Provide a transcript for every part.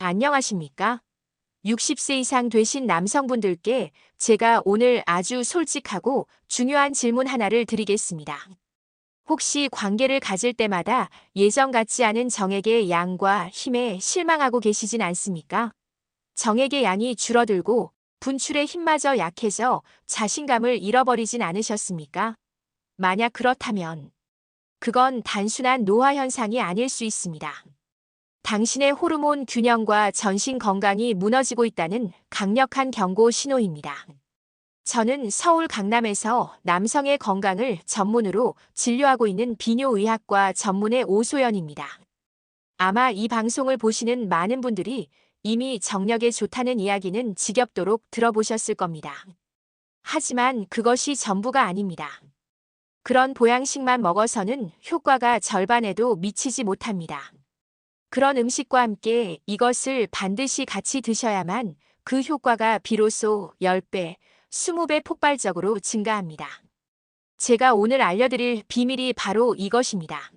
안녕하십니까? 60세 이상 되신 남성분들께 제가 오늘 아주 솔직하고 중요한 질문 하나를 드리겠습니다. 혹시 관계를 가질 때마다 예전 같지 않은 정액의 양과 힘에 실망하고 계시진 않습니까? 정액의 양이 줄어들고 분출의 힘마저 약해져 자신감을 잃어버리진 않으셨습니까? 만약 그렇다면 그건 단순한 노화 현상이 아닐 수 있습니다. 당신의 호르몬 균형과 전신 건강이 무너지고 있다는 강력한 경고 신호입니다. 저는 서울 강남에서 남성의 건강을 전문으로 진료하고 있는 비뇨의학과 전문의 오소연입니다. 아마 이 방송을 보시는 많은 분들이 이미 정력에 좋다는 이야기는 지겹도록 들어보셨을 겁니다. 하지만 그것이 전부가 아닙니다. 그런 보양식만 먹어서는 효과가 절반에도 미치지 못합니다. 그런 음식과 함께 이것을 반드시 같이 드셔야만 그 효과가 비로소 10배, 20배 폭발적으로 증가합니다. 제가 오늘 알려드릴 비밀이 바로 이것입니다.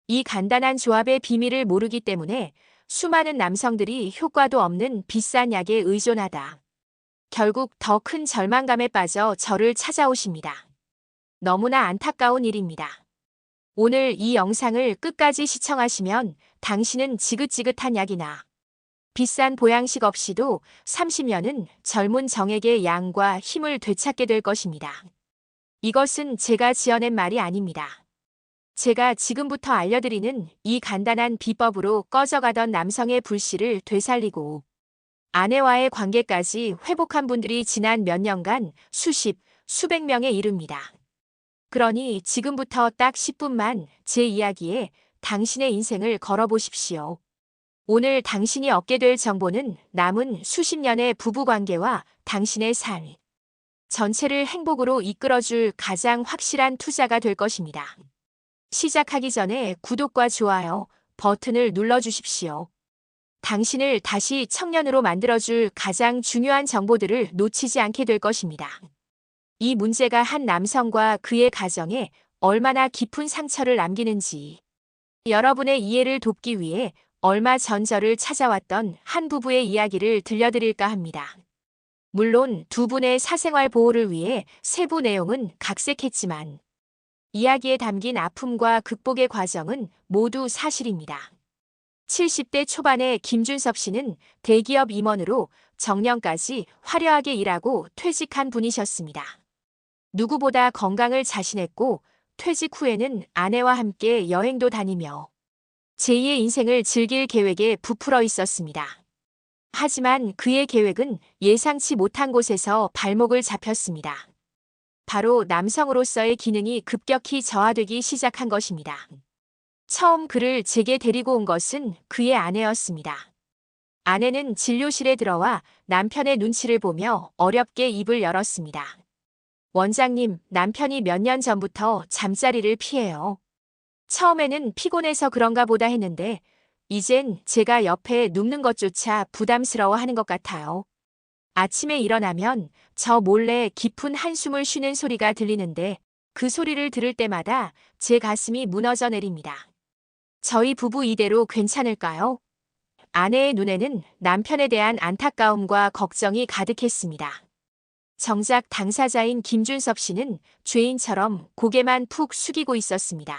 이 간단한 조합의 비밀을 모르기 때문에 수많은 남성들이 효과도 없는 비싼 약에 의존하다 결국 더 큰 절망감에 빠져 저를 찾아오십니다. 너무나 안타까운 일입니다. 오늘 이 영상을 끝까지 시청하시면 당신은 지긋지긋한 약이나 비싼 보양식 없이도 30년은 젊은 정액의 양과 힘을 되찾게 될 것입니다. 이것은 제가 지어낸 말이 아닙니다. 제가 지금부터 알려드리는 이 간단한 비법으로 꺼져가던 남성의 불씨를 되살리고 아내와의 관계까지 회복한 분들이 지난 몇 년간 수십, 수백 명에 이릅니다. 그러니 지금부터 딱 10분만 제 이야기에 당신의 인생을 걸어보십시오. 오늘 당신이 얻게 될 정보는 남은 수십 년의 부부관계와 당신의 삶 전체를 행복으로 이끌어줄 가장 확실한 투자가 될 것입니다. 시작하기 전에 구독과 좋아요 버튼을 눌러주십시오. 당신을 다시 청년으로 만들어줄 가장 중요한 정보들을 놓치지 않게 될 것입니다. 이 문제가 한 남성과 그의 가정에 얼마나 깊은 상처를 남기는지 여러분의 이해를 돕기 위해 얼마 전 저를 찾아왔던 한 부부의 이야기를 들려드릴까 합니다. 물론 두 분의 사생활 보호를 위해 세부 내용은 각색했지만 이야기에 담긴 아픔과 극복의 과정은 모두 사실입니다. 70대 초반의 김준섭 씨는 대기업 임원으로 정년까지 화려하게 일하고 퇴직한 분이셨습니다. 누구보다 건강을 자신했고 퇴직 후에는 아내와 함께 여행도 다니며 제2의 인생을 즐길 계획에 부풀어 있었습니다. 하지만 그의 계획은 예상치 못한 곳에서 발목을 잡혔습니다. 바로 남성으로서의 기능이 급격히 저하되기 시작한 것입니다. 처음 그를 제게 데리고 온 것은 그의 아내였습니다. 아내는 진료실에 들어와 남편의 눈치를 보며 어렵게 입을 열었습니다. 원장님, 남편이 몇 년 전부터 잠자리를 피해요. 처음에는 피곤해서 그런가 보다 했는데 이젠 제가 옆에 눕는 것조차 부담스러워하는 것 같아요. 아침에 일어나면 저 몰래 깊은 한숨을 쉬는 소리가 들리는데 그 소리를 들을 때마다 제 가슴이 무너져 내립니다. 저희 부부 이대로 괜찮을까요? 아내의 눈에는 남편에 대한 안타까움과 걱정이 가득했습니다. 정작 당사자인 김준섭 씨는 죄인처럼 고개만 푹 숙이고 있었습니다.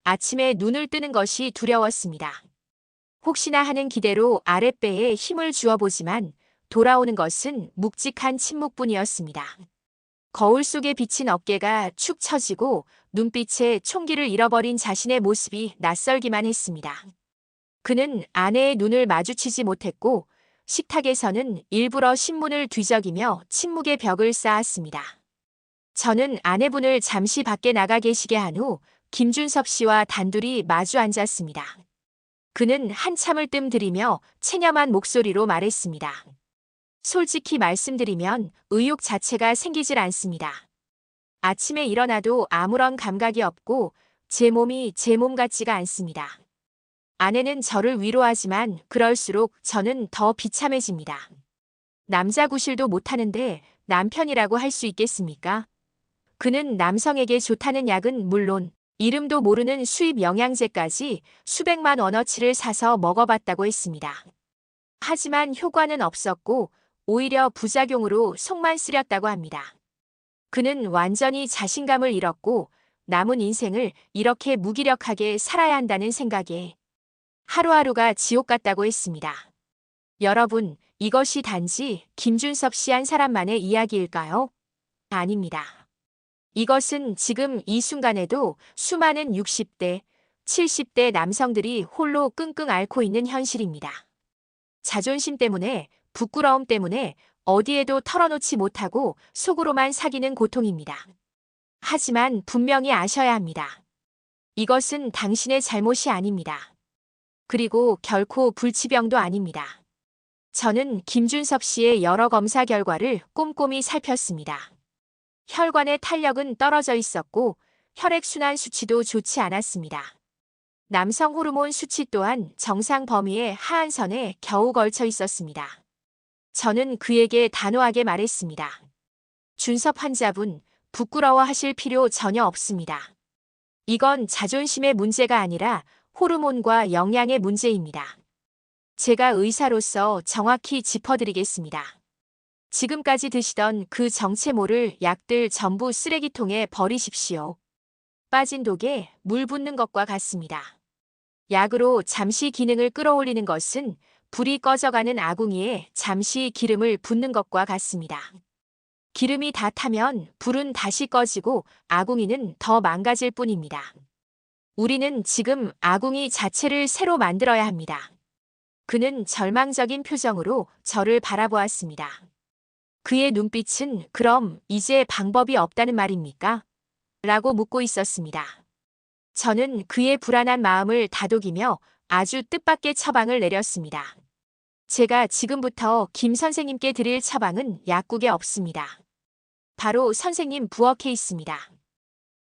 아침에 눈을 뜨는 것이 두려웠습니다. 혹시나 하는 기대로 아랫배에 힘을 주어보지만 돌아오는 것은 묵직한 침묵뿐이었습니다. 거울 속에 비친 어깨가 축 처지고 눈빛에 총기를 잃어버린 자신의 모습이 낯설기만 했습니다. 그는 아내의 눈을 마주치지 못했고 식탁에서는 일부러 신문을 뒤적이며 침묵의 벽을 쌓았습니다. 저는 아내분을 잠시 밖에 나가 계시게 한 후 김준섭 씨와 단둘이 마주 앉았습니다. 그는 한참을 뜸들이며 체념한 목소리로 말했습니다. 솔직히 말씀드리면 의욕 자체가 생기질 않습니다. 아침에 일어나도 아무런 감각이 없고 제 몸이 제 몸 같지가 않습니다. 아내는 저를 위로하지만 그럴수록 저는 더 비참해집니다. 남자 구실도 못하는데 남편이라고 할 수 있겠습니까? 그는 남성에게 좋다는 약은 물론 이름도 모르는 수입 영양제까지 수백만 원어치를 사서 먹어봤다고 했습니다. 하지만 효과는 없었고 오히려 부작용으로 속만 쓰렸다고 합니다. 그는 완전히 자신감을 잃었고 남은 인생을 이렇게 무기력하게 살아야 한다는 생각에 하루하루가 지옥 같다고 했습니다. 여러분, 이것이 단지 김준섭 씨 한 사람만의 이야기일까요? 아닙니다. 이것은 지금 이 순간에도 수많은 60대, 70대 남성들이 홀로 끙끙 앓고 있는 현실입니다. 자존심 때문에, 부끄러움 때문에 어디에도 털어놓지 못하고 속으로만 사귀는 고통입니다. 하지만 분명히 아셔야 합니다. 이것은 당신의 잘못이 아닙니다. 그리고 결코 불치병도 아닙니다. 저는 김준섭 씨의 여러 검사 결과를 꼼꼼히 살폈습니다. 혈관의 탄력은 떨어져 있었고 혈액순환 수치도 좋지 않았습니다. 남성 호르몬 수치 또한 정상 범위의 하한선에 겨우 걸쳐 있었습니다. 저는 그에게 단호하게 말했습니다. 준섭 환자분, 부끄러워하실 필요 전혀 없습니다. 이건 자존심의 문제가 아니라 호르몬과 영양의 문제입니다. 제가 의사로서 정확히 짚어드리겠습니다. 지금까지 드시던 그 정체 모를 약들 전부 쓰레기통에 버리십시오. 빠진 독에 물 붓는 것과 같습니다. 약으로 잠시 기능을 끌어올리는 것은 불이 꺼져가는 아궁이에 잠시 기름을 붓는 것과 같습니다. 기름이 다 타면 불은 다시 꺼지고 아궁이는 더 망가질 뿐입니다. 우리는 지금 아궁이 자체를 새로 만들어야 합니다. 그는 절망적인 표정으로 저를 바라보았습니다. 그의 눈빛은 그럼 이제 방법이 없다는 말입니까? 라고 묻고 있었습니다. 저는 그의 불안한 마음을 다독이며 아주 뜻밖의 처방을 내렸습니다. 제가 지금부터 김 선생님께 드릴 처방은 약국에 없습니다. 바로 선생님 부엌에 있습니다.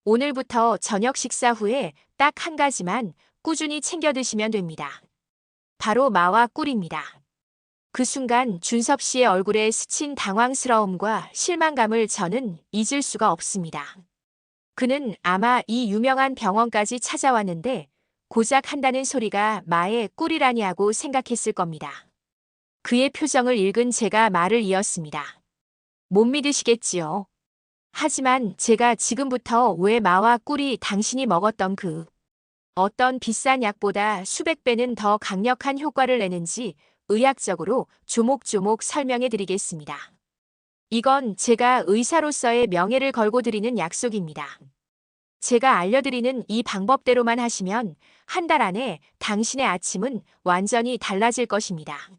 오늘부터 저녁 식사 후에 딱 한 가지만 꾸준히 챙겨 드시면 됩니다. 바로 마와 꿀입니다. 그 순간 준섭 씨의 얼굴에 스친 당황스러움과 실망감을 저는 잊을 수가 없습니다. 그는 아마 이 유명한 병원까지 찾아왔는데 고작 한다는 소리가 마의 꿀이라니 하고 생각했을 겁니다. 그의 표정을 읽은 제가 말을 이었습니다. 못 믿으시겠지요. 하지만 제가 지금부터 왜 마와 꿀이 당신이 먹었던 그 어떤 비싼 약보다 수백 배는 더 강력한 효과를 내는지 의학적으로 조목조목 설명해 드리겠습니다. 이건 제가 의사로서의 명예를 걸고 드리는 약속입니다. 제가 알려드리는 이 방법대로만 하시면 한 달 안에 당신의 아침은 완전히 달라질 것입니다.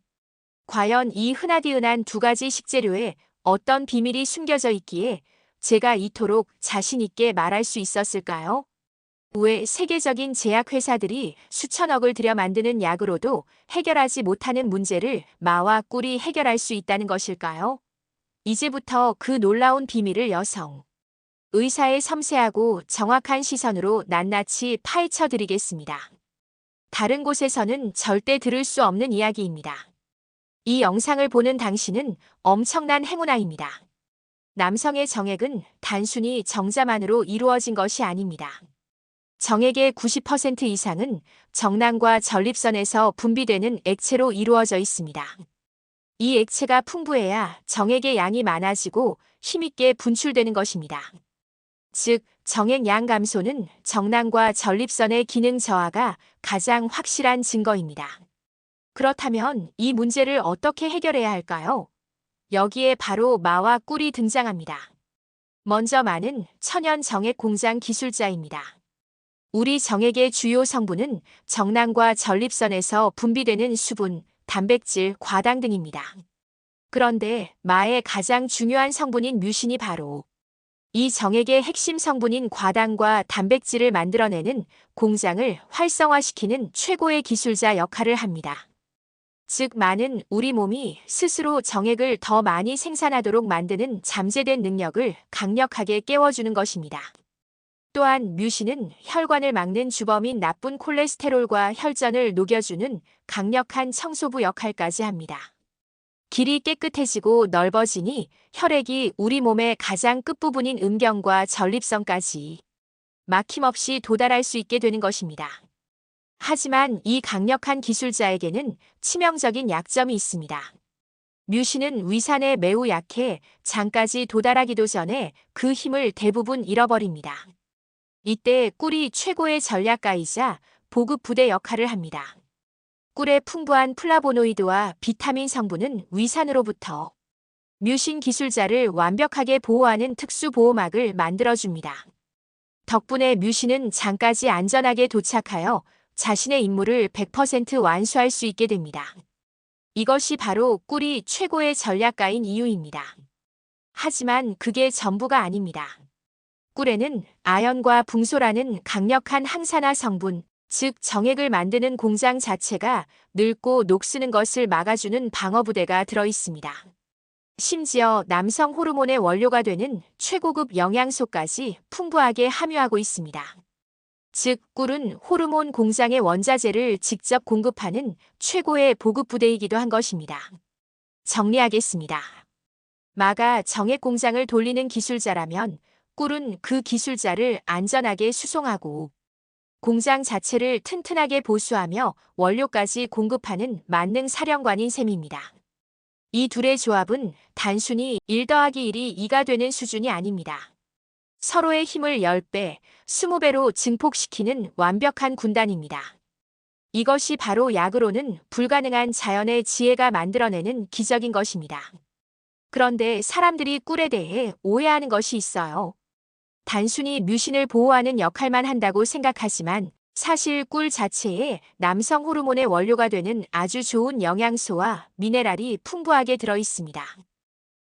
과연 이 흔하디흔한 두 가지 식재료에 어떤 비밀이 숨겨져 있기에 제가 이토록 자신 있게 말할 수 있었을까요? 왜 세계적인 제약회사들이 수천억을 들여 만드는 약으로도 해결하지 못하는 문제를 마와 꿀이 해결할 수 있다는 것일까요? 이제부터 그 놀라운 비밀을 여성 의사의 섬세하고 정확한 시선으로 낱낱이 파헤쳐 드리겠습니다. 다른 곳에서는 절대 들을 수 없는 이야기입니다. 이 영상을 보는 당신은 엄청난 행운아입니다. 남성의 정액은 단순히 정자만으로 이루어진 것이 아닙니다. 정액의 90% 이상은 정낭과 전립선에서 분비되는 액체로 이루어져 있습니다. 이 액체가 풍부해야 정액의 양이 많아지고 힘있게 분출되는 것입니다. 즉, 정액 양 감소는 정낭과 전립선의 기능 저하가 가장 확실한 증거입니다. 그렇다면 이 문제를 어떻게 해결해야 할까요? 여기에 바로 마와 꿀이 등장합니다. 먼저 마는 천연 정액 공장 기술자입니다. 우리 정액의 주요 성분은 정낭과 전립선에서 분비되는 수분, 단백질, 과당 등입니다. 그런데 마의 가장 중요한 성분인 뮤신이 바로 이 정액의 핵심 성분인 과당과 단백질을 만들어내는 공장을 활성화시키는 최고의 기술자 역할을 합니다. 즉, 마는 우리 몸이 스스로 정액을 더 많이 생산하도록 만드는 잠재된 능력을 강력하게 깨워주는 것입니다. 또한 뮤신은 혈관을 막는 주범인 나쁜 콜레스테롤과 혈전을 녹여주는 강력한 청소부 역할까지 합니다. 길이 깨끗해지고 넓어지니 혈액이 우리 몸의 가장 끝부분인 음경과 전립선까지 막힘없이 도달할 수 있게 되는 것입니다. 하지만 이 강력한 기술자에게는 치명적인 약점이 있습니다. 뮤신은 위산에 매우 약해 장까지 도달하기도 전에 그 힘을 대부분 잃어버립니다. 이때 꿀이 최고의 전략가이자 보급 부대 역할을 합니다. 꿀의 풍부한 플라보노이드와 비타민 성분은 위산으로부터 뮤신 기술자를 완벽하게 보호하는 특수 보호막을 만들어줍니다. 덕분에 뮤신은 장까지 안전하게 도착하여 자신의 임무를 100% 완수할 수 있게 됩니다. 이것이 바로 꿀이 최고의 전략가인 이유입니다. 하지만 그게 전부가 아닙니다. 꿀에는 아연과 붕소라는 강력한 항산화 성분, 즉 정액을 만드는 공장 자체가 늙고 녹쓰는 것을 막아주는 방어부대가 들어있습니다. 심지어 남성 호르몬의 원료가 되는 최고급 영양소까지 풍부하게 함유하고 있습니다. 즉, 꿀은 호르몬 공장의 원자재를 직접 공급하는 최고의 보급 부대이기도 한 것입니다. 정리하겠습니다. 마가 정액 공장을 돌리는 기술자라면 꿀은 그 기술자를 안전하게 수송하고 공장 자체를 튼튼하게 보수하며 원료까지 공급하는 만능 사령관인 셈입니다. 이 둘의 조합은 단순히 1 더하기 1이 2가 되는 수준이 아닙니다. 서로의 힘을 10배, 20배로 증폭시키는 완벽한 군단입니다. 이것이 바로 약으로는 불가능한 자연의 지혜가 만들어내는 기적인 것입니다. 그런데 사람들이 꿀에 대해 오해하는 것이 있어요. 단순히 뮤신을 보호하는 역할만 한다고 생각하지만 사실 꿀 자체에 남성 호르몬의 원료가 되는 아주 좋은 영양소와 미네랄이 풍부하게 들어 있습니다.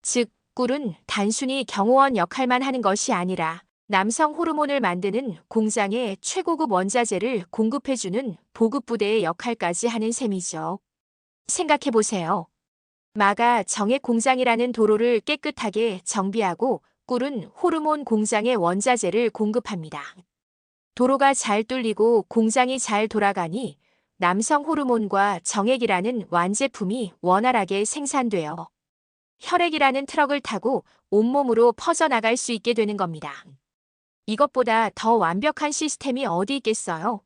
즉, 꿀은 단순히 경호원 역할만 하는 것이 아니라 남성 호르몬을 만드는 공장의 최고급 원자재를 공급해주는 보급부대의 역할까지 하는 셈이죠. 생각해보세요. 마가 정액 공장이라는 도로를 깨끗하게 정비하고 꿀은 호르몬 공장의 원자재를 공급합니다. 도로가 잘 뚫리고 공장이 잘 돌아가니 남성 호르몬과 정액이라는 완제품이 원활하게 생산되어 혈액이라는 트럭을 타고 온몸으로 퍼져나갈 수 있게 되는 겁니다. 이것보다 더 완벽한 시스템이 어디 있겠어요?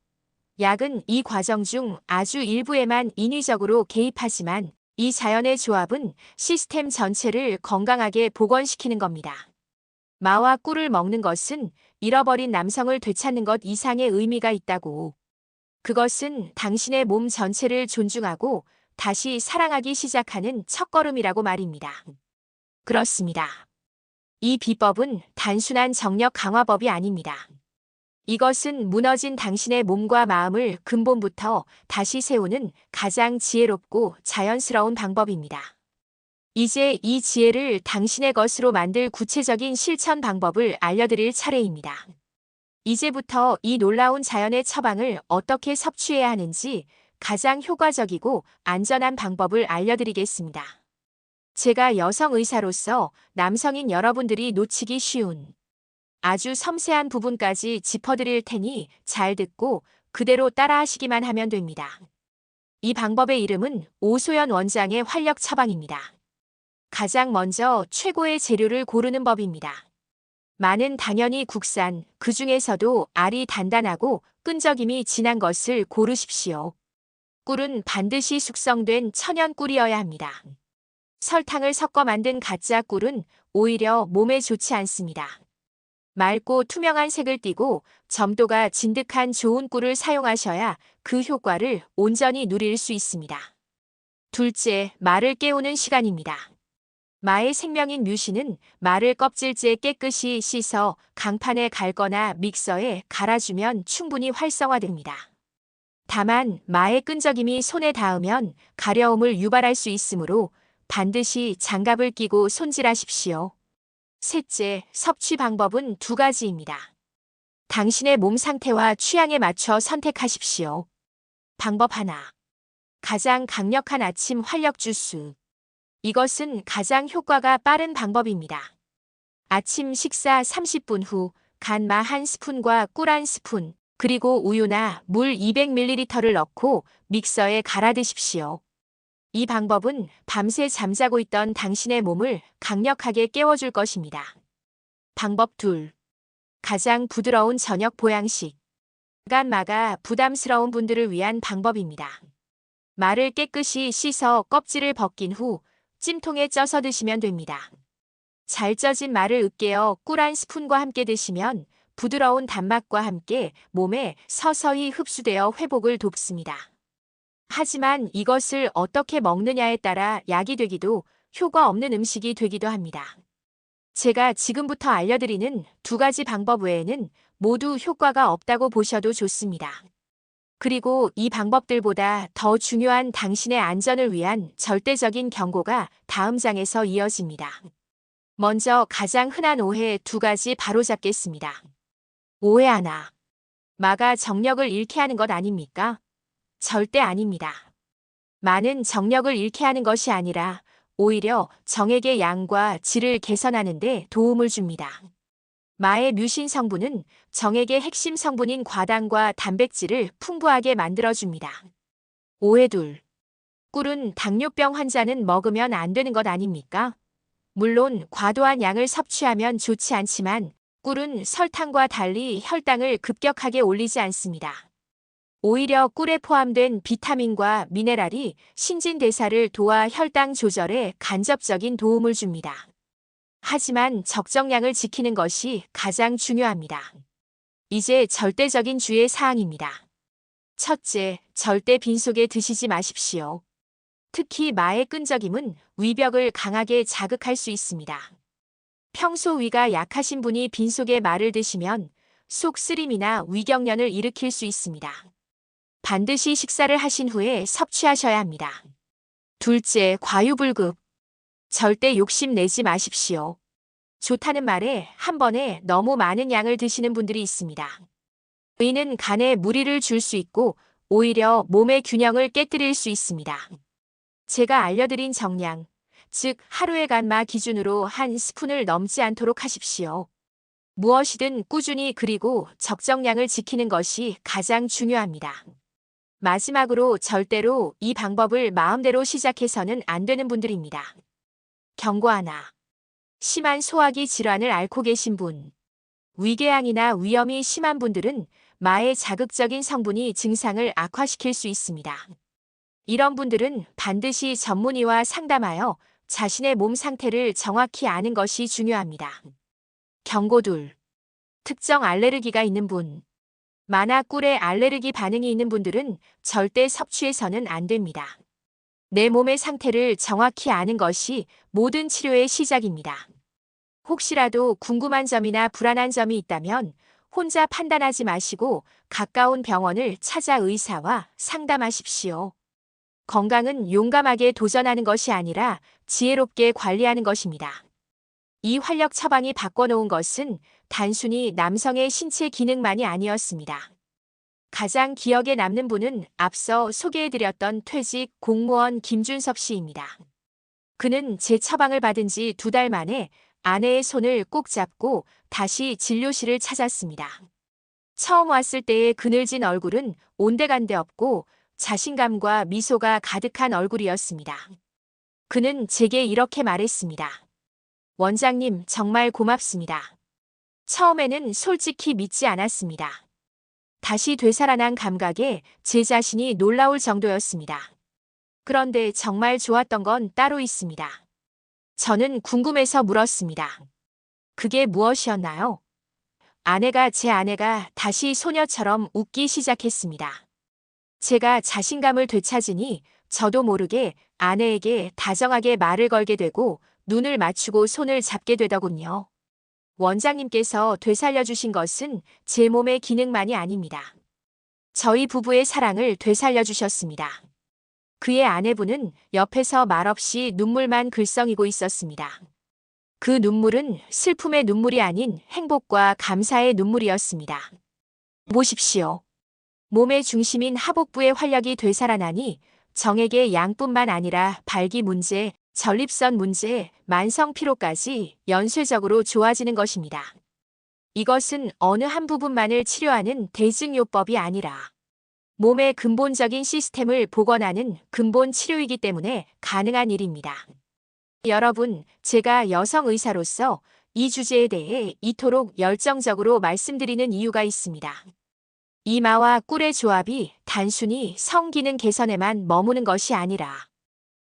약은 이 과정 중 아주 일부에만 인위적으로 개입하지만 이 자연의 조합은 시스템 전체를 건강하게 복원시키는 겁니다. 마와 꿀을 먹는 것은 잃어버린 남성을 되찾는 것 이상의 의미가 있다고. 그것은 당신의 몸 전체를 존중하고 다시 사랑하기 시작하는 첫걸음이라고 말입니다. 그렇습니다. 이 비법은 단순한 정력 강화법이 아닙니다. 이것은 무너진 당신의 몸과 마음을 근본부터 다시 세우는 가장 지혜롭고 자연스러운 방법입니다. 이제 이 지혜를 당신의 것으로 만들 구체적인 실천 방법을 알려드릴 차례입니다. 이제부터 이 놀라운 자연의 처방을 어떻게 섭취해야 하는지 가장 효과적이고 안전한 방법을 알려드리겠습니다. 제가 여성 의사로서 남성인 여러분들이 놓치기 쉬운 아주 섬세한 부분까지 짚어드릴 테니 잘 듣고 그대로 따라하시기만 하면 됩니다. 이 방법의 이름은 오소연 원장의 활력 처방입니다. 가장 먼저 최고의 재료를 고르는 법입니다. 마는 당연히 국산, 그 중에서도 알이 단단하고 끈적임이 진한 것을 고르십시오. 꿀은 반드시 숙성된 천연 꿀이어야 합니다. 설탕을 섞어 만든 가짜 꿀은 오히려 몸에 좋지 않습니다. 맑고 투명한 색을 띠고 점도가 진득한 좋은 꿀을 사용하셔야 그 효과를 온전히 누릴 수 있습니다. 둘째, 말을 깨우는 시간입니다. 마의 생명인 뮤신은 말을 껍질째 깨끗이 씻어 강판에 갈거나 믹서에 갈아주면 충분히 활성화됩니다. 다만 마의 끈적임이 손에 닿으면 가려움을 유발할 수 있으므로 반드시 장갑을 끼고 손질하십시오. 셋째, 섭취 방법은 2가지입니다. 당신의 몸 상태와 취향에 맞춰 선택하십시오. 방법 하나. 가장 강력한 아침 활력 주스. 이것은 가장 효과가 빠른 방법입니다. 아침 식사 30분 후 간 마 1스푼과 꿀 1스푼, 그리고 우유나 물 200ml를 넣고 믹서에 갈아 드십시오. 이 방법은 밤새 잠자고 있던 당신의 몸을 강력하게 깨워줄 것입니다. 방법 2. 가장 부드러운 저녁 보양식. 마가 부담스러운 분들을 위한 방법입니다. 마를 깨끗이 씻어 껍질을 벗긴 후 찜통에 쪄서 드시면 됩니다. 잘 쪄진 마를 으깨어 꿀 한 스푼과 함께 드시면 부드러운 단맛과 함께 몸에 서서히 흡수되어 회복을 돕습니다. 하지만 이것을 어떻게 먹느냐에 따라 약이 되기도 효과 없는 음식이 되기도 합니다. 제가 지금부터 알려드리는 두 가지 방법 외에는 모두 효과가 없다고 보셔도 좋습니다. 그리고 이 방법들보다 더 중요한 당신의 안전을 위한 절대적인 경고가 다음 장에서 이어집니다. 먼저 가장 흔한 오해 두 가지 바로잡겠습니다. 오해 하나. 마가 정력을 잃게 하는 것 아닙니까? 절대 아닙니다. 마는 정력을 잃게 하는 것이 아니라 오히려 정액의 양과 질을 개선하는 데 도움을 줍니다. 마의 뮤신 성분은 정액의 핵심 성분인 과당과 단백질을 풍부하게 만들어줍니다. 오해 둘. 꿀은 당뇨병 환자는 먹으면 안 되는 것 아닙니까? 물론 과도한 양을 섭취하면 좋지 않지만 꿀은 설탕과 달리 혈당을 급격하게 올리지 않습니다. 오히려 꿀에 포함된 비타민과 미네랄이 신진대사를 도와 혈당 조절에 간접적인 도움을 줍니다. 하지만 적정량을 지키는 것이 가장 중요합니다. 이제 절대적인 주의 사항입니다. 첫째, 절대 빈속에 드시지 마십시오. 특히 마의 끈적임은 위벽을 강하게 자극할 수 있습니다. 평소 위가 약하신 분이 빈속에 마를 드시면 속 쓰림이나 위경련을 일으킬 수 있습니다. 반드시 식사를 하신 후에 섭취하셔야 합니다. 둘째, 과유불급. 절대 욕심내지 마십시오. 좋다는 말에 한 번에 너무 많은 양을 드시는 분들이 있습니다. 이는 간에 무리를 줄 수 있고 오히려 몸의 균형을 깨뜨릴 수 있습니다. 제가 알려드린 정량, 즉 하루의 간마 기준으로 한 스푼을 넘지 않도록 하십시오. 무엇이든 꾸준히 그리고 적정량을 지키는 것이 가장 중요합니다. 마지막으로 절대로 이 방법을 마음대로 시작해서는 안 되는 분들입니다. 경고 하나. 심한 소화기 질환을 앓고 계신 분. 위궤양이나 위염이 심한 분들은 마의 자극적인 성분이 증상을 악화시킬 수 있습니다. 이런 분들은 반드시 전문의와 상담하여 자신의 몸 상태를 정확히 아는 것이 중요합니다. 경고 둘. 특정 알레르기가 있는 분. 마나 꿀에 알레르기 반응이 있는 분들은 절대 섭취해서는 안 됩니다. 내 몸의 상태를 정확히 아는 것이 모든 치료의 시작입니다. 혹시라도 궁금한 점이나 불안한 점이 있다면 혼자 판단하지 마시고 가까운 병원을 찾아 의사와 상담하십시오. 건강은 용감하게 도전하는 것이 아니라 지혜롭게 관리하는 것입니다. 이 활력 처방이 바꿔놓은 것은 단순히 남성의 신체 기능만이 아니었습니다. 가장 기억에 남는 분은 앞서 소개해드렸던 퇴직 공무원 김준섭 씨입니다. 그는 제 처방을 받은 지 2달 만에 아내의 손을 꼭 잡고 다시 진료실을 찾았습니다. 처음 왔을 때의 그늘진 얼굴은 온데간데 없고 자신감과 미소가 가득한 얼굴이었습니다. 그는 제게 이렇게 말했습니다. 원장님, 정말 고맙습니다. 처음에는 솔직히 믿지 않았습니다. 다시 되살아난 감각에 제 자신이 놀라울 정도였습니다. 그런데 정말 좋았던 건 따로 있습니다. 저는 궁금해서 물었습니다. 그게 무엇이었나요? 제 아내가 다시 소녀처럼 웃기 시작했습니다. 제가 자신감을 되찾으니 저도 모르게 아내에게 다정하게 말을 걸게 되고 눈을 맞추고 손을 잡게 되더군요. 원장님께서 되살려주신 것은 제 몸의 기능만이 아닙니다. 저희 부부의 사랑을 되살려주셨습니다. 그의 아내분은 옆에서 말없이 눈물만 글썽이고 있었습니다. 그 눈물은 슬픔의 눈물이 아닌 행복과 감사의 눈물이었습니다. 보십시오. 몸의 중심인 하복부의 활력이 되살아나니 정액의 양뿐만 아니라 발기 문제, 전립선 문제, 만성 피로까지 연쇄적으로 좋아지는 것입니다. 이것은 어느 한 부분만을 치료하는 대증요법이 아니라 몸의 근본적인 시스템을 복원하는 근본 치료이기 때문에 가능한 일입니다. 여러분, 제가 여성 의사로서 이 주제에 대해 이토록 열정적으로 말씀드리는 이유가 있습니다. 이 마와 꿀의 조합이 단순히 성기능 개선에만 머무는 것이 아니라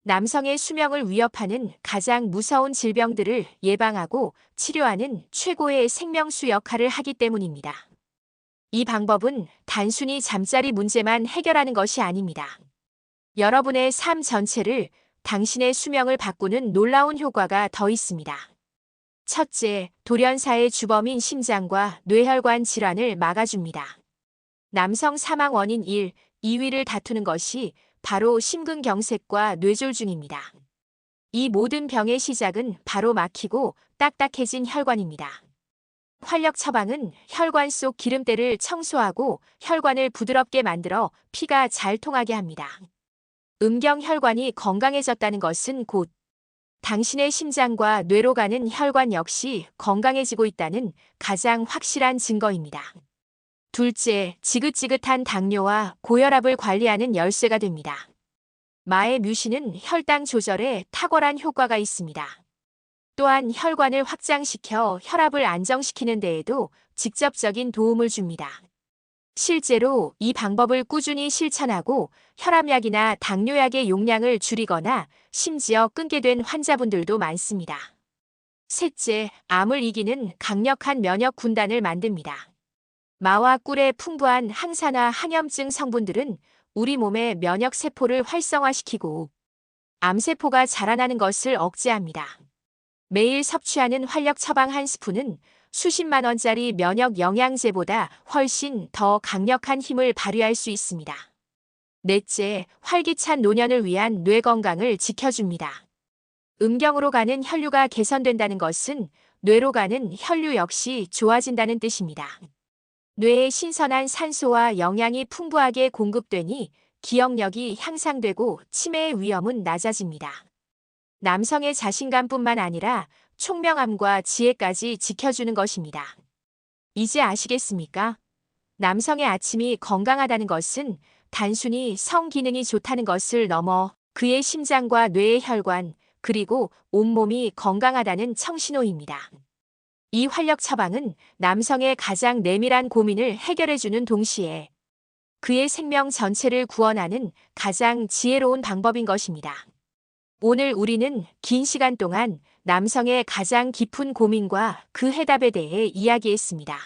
남성의 수명을 위협하는 가장 무서운 질병들을 예방하고 치료하는 최고의 생명수 역할을 하기 때문입니다. 이 방법은 단순히 잠자리 문제만 해결하는 것이 아닙니다. 여러분의 삶 전체를, 당신의 수명을 바꾸는 놀라운 효과가 더 있습니다. 첫째, 돌연사의 주범인 심장과 뇌혈관 질환을 막아줍니다. 남성 사망 원인 1, 2위를 다투는 것이 바로 심근경색과 뇌졸중입니다. 이 모든 병의 시작은 바로 막히고 딱딱해진 혈관입니다. 활력 처방은 혈관 속 기름때를 청소하고 혈관을 부드럽게 만들어 피가 잘 통하게 합니다. 음경혈관이 건강해졌다는 것은 곧 당신의 심장과 뇌로 가는 혈관 역시 건강해지고 있다는 가장 확실한 증거입니다. 둘째, 지긋지긋한 당뇨와 고혈압을 관리하는 열쇠가 됩니다. 마의 뮤신은 혈당 조절에 탁월한 효과가 있습니다. 또한 혈관을 확장시켜 혈압을 안정시키는 데에도 직접적인 도움을 줍니다. 실제로 이 방법을 꾸준히 실천하고 혈압약이나 당뇨약의 용량을 줄이거나 심지어 끊게 된 환자분들도 많습니다. 셋째, 암을 이기는 강력한 면역 군단을 만듭니다. 마와 꿀의 풍부한 항산화 항염증 성분들은 우리 몸의 면역 세포를 활성화시키고 암세포가 자라나는 것을 억제합니다. 매일 섭취하는 활력 처방 한 스푼은 수십만 원짜리 면역 영양제보다 훨씬 더 강력한 힘을 발휘할 수 있습니다. 넷째, 활기찬 노년을 위한 뇌 건강을 지켜줍니다. 음경으로 가는 혈류가 개선된다는 것은 뇌로 가는 혈류 역시 좋아진다는 뜻입니다. 뇌에 신선한 산소와 영양이 풍부하게 공급되니 기억력이 향상되고 치매의 위험은 낮아집니다. 남성의 자신감뿐만 아니라 총명함과 지혜까지 지켜주는 것입니다. 이제 아시겠습니까? 남성의 아침이 건강하다는 것은 단순히 성 기능이 좋다는 것을 넘어 그의 심장과 뇌의 혈관, 그리고 온몸이 건강하다는 청신호입니다. 이 활력 처방은 남성의 가장 내밀한 고민을 해결해주는 동시에 그의 생명 전체를 구원하는 가장 지혜로운 방법인 것입니다. 오늘 우리는 긴 시간 동안 남성의 가장 깊은 고민과 그 해답에 대해 이야기했습니다.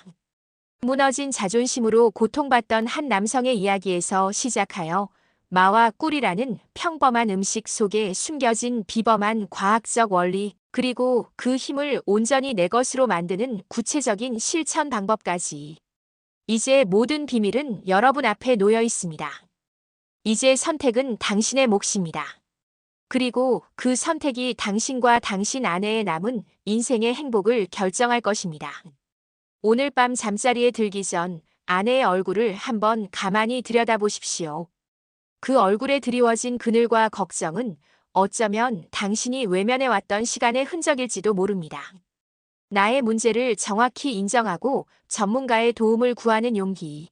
무너진 자존심으로 고통받던 한 남성의 이야기에서 시작하여 마와 꿀이라는 평범한 음식 속에 숨겨진 비범한 과학적 원리, 그리고 그 힘을 온전히 내 것으로 만드는 구체적인 실천 방법까지. 이제 모든 비밀은 여러분 앞에 놓여 있습니다. 이제 선택은 당신의 몫입니다. 그리고 그 선택이 당신과 당신 아내의 남은 인생의 행복을 결정할 것입니다. 오늘 밤 잠자리에 들기 전 아내의 얼굴을 한번 가만히 들여다보십시오. 그 얼굴에 드리워진 그늘과 걱정은 어쩌면 당신이 외면해왔던 시간의 흔적일지도 모릅니다. 나의 문제를 정확히 인정하고 전문가의 도움을 구하는 용기.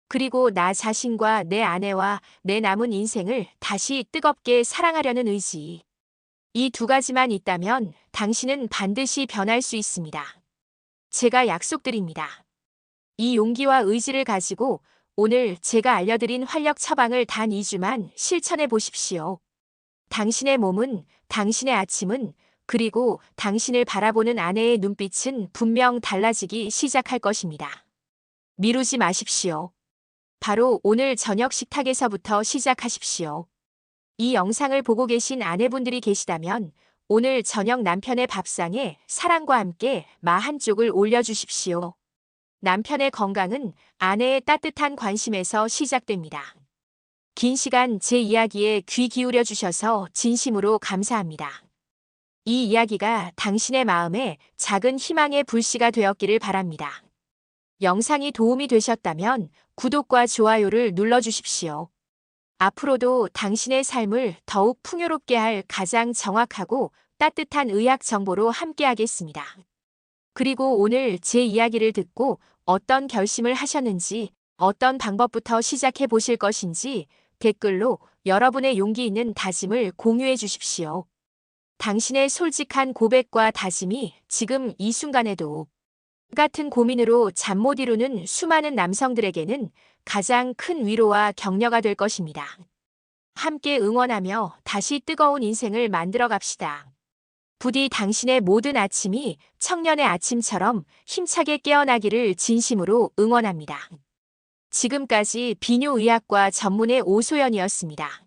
그리고 나 자신과 내 아내와 내 남은 인생을 다시 뜨겁게 사랑하려는 의지. 이 두 가지만 있다면 당신은 반드시 변할 수 있습니다. 제가 약속드립니다. 이 용기와 의지를 가지고 오늘 제가 알려드린 활력 처방을 단 2주만 실천해 보십시오. 당신의 몸은, 당신의 아침은, 그리고 당신을 바라보는 아내의 눈빛은 분명 달라지기 시작할 것입니다. 미루지 마십시오. 바로 오늘 저녁 식탁에서부터 시작하십시오. 이 영상을 보고 계신 아내분들이 계시다면 오늘 저녁 남편의 밥상에 사랑과 함께 마 한 쪽을 올려주십시오. 남편의 건강은 아내의 따뜻한 관심에서 시작됩니다. 긴 시간 제 이야기에 귀 기울여 주셔서 진심으로 감사합니다. 이 이야기가 당신의 마음에 작은 희망의 불씨가 되었기를 바랍니다. 영상이 도움이 되셨다면 구독과 좋아요를 눌러주십시오. 앞으로도 당신의 삶을 더욱 풍요롭게 할 가장 정확하고 따뜻한 의학 정보로 함께하겠습니다. 그리고 오늘 제 이야기를 듣고 어떤 결심을 하셨는지, 어떤 방법부터 시작해 보실 것인지 댓글로 여러분의 용기 있는 다짐을 공유해 주십시오. 당신의 솔직한 고백과 다짐이 지금 이 순간에도 같은 고민으로 잠 못 이루는 수많은 남성들에게는 가장 큰 위로와 격려가 될 것입니다. 함께 응원하며 다시 뜨거운 인생을 만들어 갑시다. 부디 당신의 모든 아침이 청년의 아침처럼 힘차게 깨어나기를 진심으로 응원합니다. 지금까지 비뇨의학과 전문의 오소연이었습니다.